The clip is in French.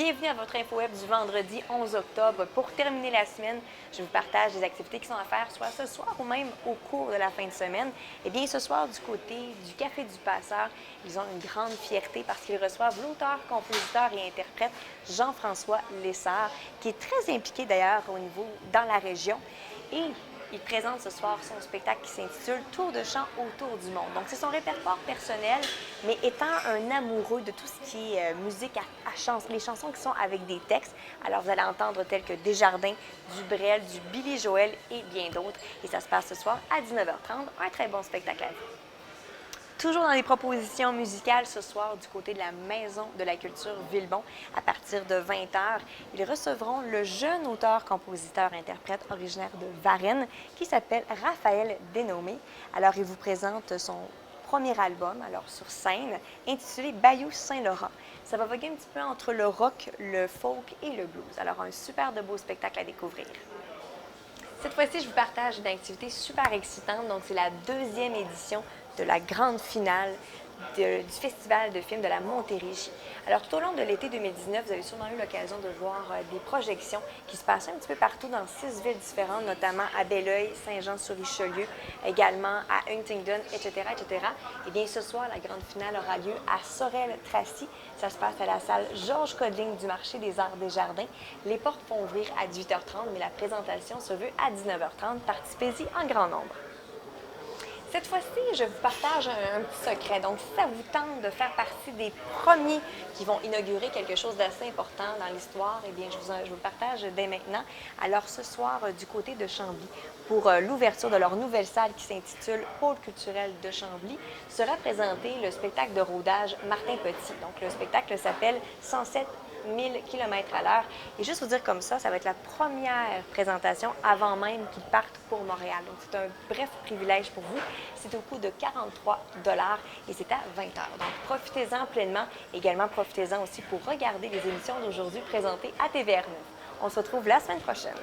Bienvenue à votre InfoWeb du vendredi 11 octobre. Pour terminer la semaine, je vous partage des activités qui sont à faire soit ce soir ou même au cours de la fin de semaine. Eh bien, ce soir, du côté du Café du Passeur, ils ont une grande fierté parce qu'ils reçoivent l'auteur, compositeur et interprète Jean-François Lessard, qui est très impliqué d'ailleurs au niveau dans la région. Et il présente ce soir son spectacle qui s'intitule Tour de chant autour du monde. Donc, c'est son répertoire personnel, mais étant un amoureux de tout ce qui est musique à chanson, les chansons qui sont avec des textes. Alors, vous allez entendre tels que Desjardins, du Brel, du Billy Joel et bien d'autres. Et ça se passe ce soir à 19h30. Un très bon spectacle à vous. Toujours dans les propositions musicales ce soir du côté de la Maison de la Culture Villebon, à partir de 20h, ils recevront le jeune auteur, compositeur, interprète originaire de Varennes qui s'appelle Raphaël Dénomé. Alors, il vous présente son premier album, alors sur scène, intitulé Bayou Saint-Laurent. Ça va voguer un petit peu entre le rock, le folk et le blues. Alors, un super de beau spectacle à découvrir. Cette fois-ci, je vous partage une activité super excitante. Donc, c'est la deuxième édition de la grande finale du Festival de films de la Montérégie. Alors, tout au long de l'été 2019, vous avez sûrement eu l'occasion de voir des projections qui se passaient un petit peu partout dans 6 villes différentes, notamment à Belleuil, Saint-Jean-sur-Richelieu, également à Huntingdon, etc., etc. Et bien, ce soir, la grande finale aura lieu à Sorel-Tracy. Ça se passe à la salle Georges Codling du Marché des Arts des Jardins. Les portes vont ouvrir à 18h30, mais la présentation se veut à 19h30. Participez-y en grand nombre. Cette fois-ci, je vous partage un petit secret. Donc, si ça vous tente de faire partie des premiers qui vont inaugurer quelque chose d'assez important dans l'histoire, eh bien, je vous le partage dès maintenant. Alors, ce soir, du côté de Chambly, pour l'ouverture de leur nouvelle salle qui s'intitule Pôle culturel de Chambly, sera présenté le spectacle de rodage Martin Petit. Donc, le spectacle s'appelle 107 000 km/h. Et juste vous dire comme ça va être la première présentation avant même qu'ils partent pour Montréal. Donc, c'est un bref privilège pour vous. C'est au coût de 43 $ et c'est à 20h. Donc, profitez-en pleinement. Également, profitez-en aussi pour regarder les émissions d'aujourd'hui présentées à TVR9. On se retrouve la semaine prochaine.